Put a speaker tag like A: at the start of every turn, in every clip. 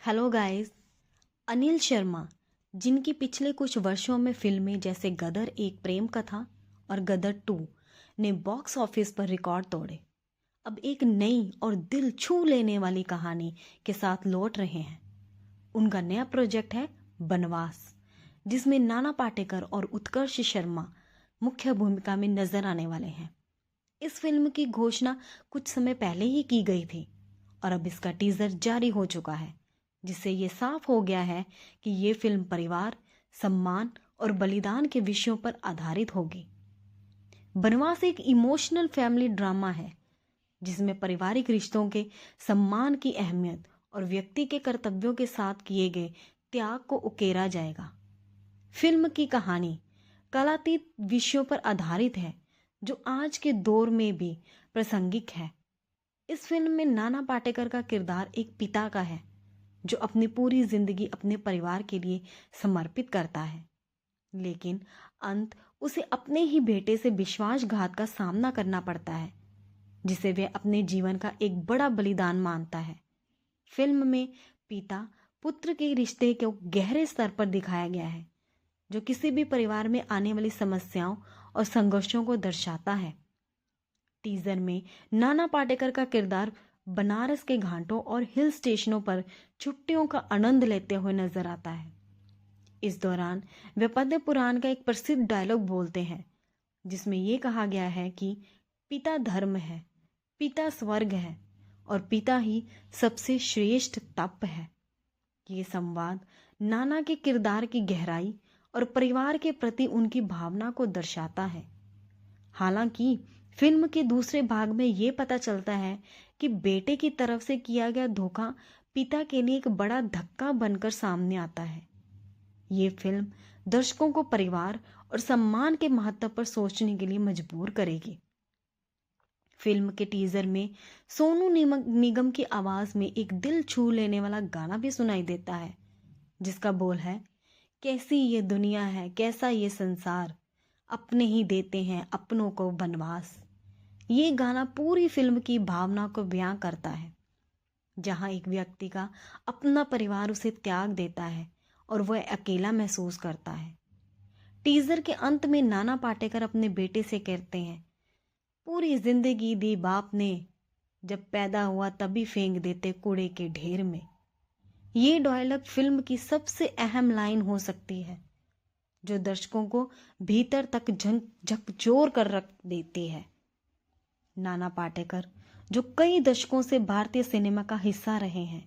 A: Hello guys. Anil Sharma, जिनकी पिछले कुछ वर्षों में फिल्में जैसे गदर एक प्रेम कथा और गदर 2 ने बॉक्स ऑफिस पर रिकॉर्ड तोड़े, अब एक नई और दिल छू लेने वाली कहानी के साथ लौट रहे हैं। उनका नया प्रोजेक्ट है बनवास, जिसमें नाना पाटेकर और उत्कर्ष शर्मा मुख्य भूमिका में नजर आने वाले हैं। इस फिल्म की घोषणा कुछ समय पहले ही की गई थी और अब इसका टीजर जारी हो चुका है, जिससे ये साफ हो गया है कि ये फिल्म परिवार, सम्मान और बलिदान के विषयों पर आधारित होगी। बनवास एक इमोशनल फैमिली ड्रामा है जिसमें पारिवारिक रिश्तों के सम्मान की अहमियत और व्यक्ति के कर्तव्यों के साथ किए गए त्याग को उकेरा जाएगा। फिल्म की कहानी कालातीत विषयों पर आधारित है जो आज के दौर में भी प्रासंगिक है। इस फिल्म में नाना पाटेकर का किरदार एक पिता का है जो अपनी पूरी जिंदगी अपने परिवार के लिए समर्पित करता है, लेकिन अंत उसे अपने ही बेटे से विश्वासघात का सामना करना पड़ता है, जिसे वह अपने जीवन का एक बड़ा बलिदान मानता है। फिल्म में पिता पुत्र के रिश्ते को गहरे स्तर पर दिखाया गया है, जो किसी भी परिवार में आने वाली समस्याओं और संघर्षों को दर्शाता है। टीजर में नाना पाटेकर का किरदार बनारस के घाटों और हिल स्टेशनों पर छुट्टियों का आनंद लेते हुए नजर आता है। इस दौरान वे पद्म पुराण का एक प्रसिद्ध डायलॉग बोलते हैं, जिसमें यह कहा गया है कि पिता धर्म है, पिता स्वर्ग है और पिता ही सबसे श्रेष्ठ तप है। ये संवाद नाना के किरदार की गहराई और परिवार के प्रति उनकी भावना को दर्शाता है। हालांकि फिल्म के दूसरे भाग में ये पता चलता है कि बेटे की तरफ से किया गया धोखा पिता के लिए एक बड़ा धक्का बनकर सामने आता है। ये फिल्म दर्शकों को परिवार और सम्मान के महत्व पर सोचने के लिए मजबूर करेगी। फिल्म के टीजर में सोनू निगम की आवाज में एक दिल छू लेने वाला गाना भी सुनाई देता है, जिसका बोल है, कैसी ये दुनिया है, कैसा ये संसार, अपने ही देते हैं अपनों को बनवास। ये गाना पूरी फिल्म की भावना को बयां करता है, जहां एक व्यक्ति का अपना परिवार उसे त्याग देता है और वह अकेला महसूस करता है। टीजर के अंत में नाना पाटेकर अपने बेटे से कहते हैं, पूरी जिंदगी दी बाप ने, जब पैदा हुआ तभी फेंक देते कूड़े के ढेर में। ये डायलॉग फिल्म की सबसे अहम लाइन हो सकती है, जो दर्शकों को भीतर तक झकझोर कर रख देती है। नाना पाटेकर, जो कई दशकों से भारतीय सिनेमा का हिस्सा रहे हैं,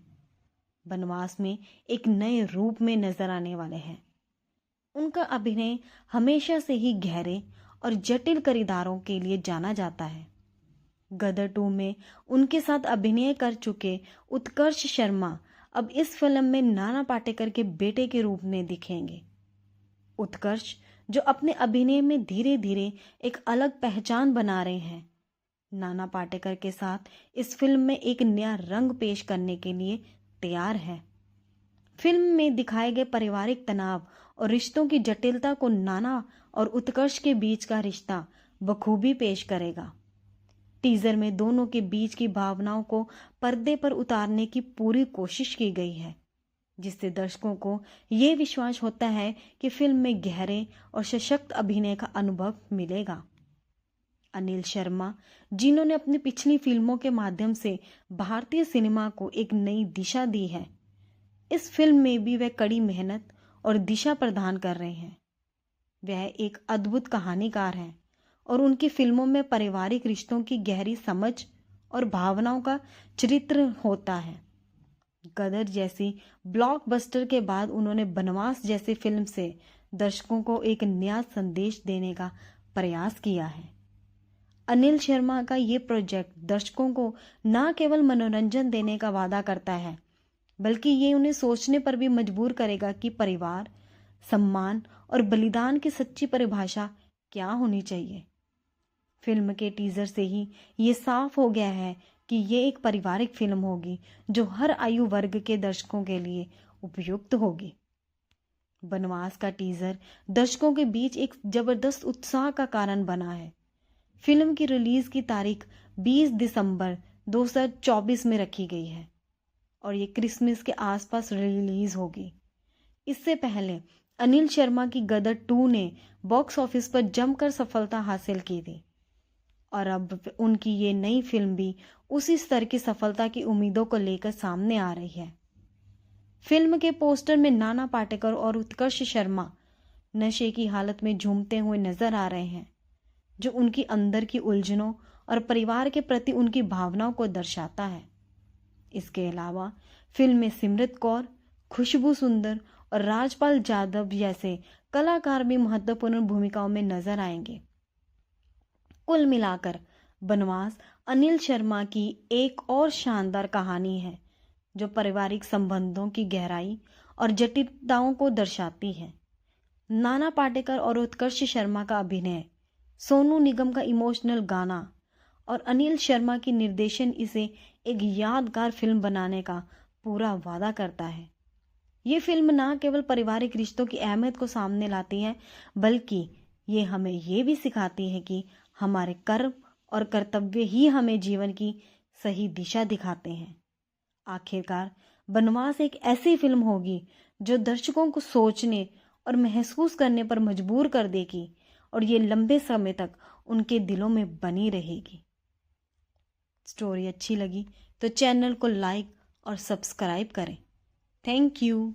A: बनवास में एक नए रूप में नजर आने वाले हैं। उनका अभिनय हमेशा से ही गहरे और जटिल किरदारों के लिए जाना जाता है। गदर 2 में उनके साथ अभिनय कर चुके उत्कर्ष शर्मा अब इस फिल्म में नाना पाटेकर के बेटे के रूप में दिखेंगे। उत्कर्ष, जो अपने अभिनय में धीरे धीरे एक अलग पहचान बना रहे हैं, नाना पाटेकर के साथ इस फिल्म में एक नया रंग पेश करने के लिए तैयार है। फिल्म में दिखाए गए पारिवारिक तनाव और रिश्तों की जटिलता को नाना और उत्कर्ष के बीच का रिश्ता बखूबी पेश करेगा। टीजर में दोनों के बीच की भावनाओं को पर्दे पर उतारने की पूरी कोशिश की गई है, जिससे दर्शकों को ये विश्वास होता है कि फिल्म में गहरे और सशक्त अभिनय का अनुभव मिलेगा। अनिल शर्मा, जिन्होंने अपनी पिछली फिल्मों के माध्यम से भारतीय सिनेमा को एक नई दिशा दी है, इस फिल्म में भी वह कड़ी मेहनत और दिशा प्रदान कर रहे हैं। वह एक अद्भुत कहानीकार हैं और उनकी फिल्मों में पारिवारिक रिश्तों की गहरी समझ और भावनाओं का चरित्र होता है। गदर जैसी ब्लॉकबस्टर के बाद उन्होंने बनवास जैसी फिल्म से दर्शकों को एक नया संदेश देने का प्रयास किया है। अनिल शर्मा का ये प्रोजेक्ट दर्शकों को न केवल मनोरंजन देने का वादा करता है, बल्कि ये उन्हें सोचने पर भी मजबूर करेगा कि परिवार, सम्मान और बलिदान की सच्ची परिभाषा क्या होनी चाहिए। फिल्म के टीजर से ही ये साफ हो गया है कि ये एक पारिवारिक फिल्म होगी जो हर आयु वर्ग के दर्शकों के लिए उपयुक्त होगी। बनवास का टीजर दर्शकों के बीच एक जबरदस्त उत्साह का कारण बना है। फिल्म की रिलीज की तारीख 20 दिसंबर 2024 में रखी गई है और ये क्रिसमस के आसपास रिलीज होगी। इससे पहले अनिल शर्मा की गदर 2 ने बॉक्स ऑफिस पर जमकर सफलता हासिल की थी और अब उनकी ये नई फिल्म भी उसी स्तर की सफलता की उम्मीदों को लेकर सामने आ रही है। फिल्म के पोस्टर में नाना पाटेकर और उत्कर्ष शर्मा नशे की हालत में झूमते हुए नजर आ रहे हैं, जो उनकी अंदर की उलझनों और परिवार के प्रति उनकी भावनाओं को दर्शाता है। इसके अलावा फिल्म में सिमरत कौर, खुशबू सुंदर और राजपाल यादव जैसे कलाकार भी महत्वपूर्ण भूमिकाओं में नजर आएंगे। कुल मिलाकर बनवास अनिल शर्मा की एक और शानदार कहानी है, जो पारिवारिक संबंधों की गहराई और जटिलताओं को दर्शाती है। नाना पाटेकर और उत्कर्ष शर्मा का अभिनय, सोनू निगम का इमोशनल गाना और अनिल शर्मा की निर्देशन इसे एक यादगार फिल्म बनाने का पूरा वादा करता है। ये फिल्म ना केवल पारिवारिक रिश्तों की अहमियत को सामने लाती है, बल्कि ये हमें ये भी सिखाती है कि हमारे कर्म और कर्तव्य ही हमें जीवन की सही दिशा दिखाते हैं। आखिरकार बनवास एक ऐसी फिल्म होगी जो दर्शकों को सोचने और महसूस करने पर मजबूर कर देगी और ये लंबे समय तक उनके दिलों में बनी रहेगी। स्टोरी अच्छी लगी तो चैनल को लाइक और सब्सक्राइब करें। Thank you.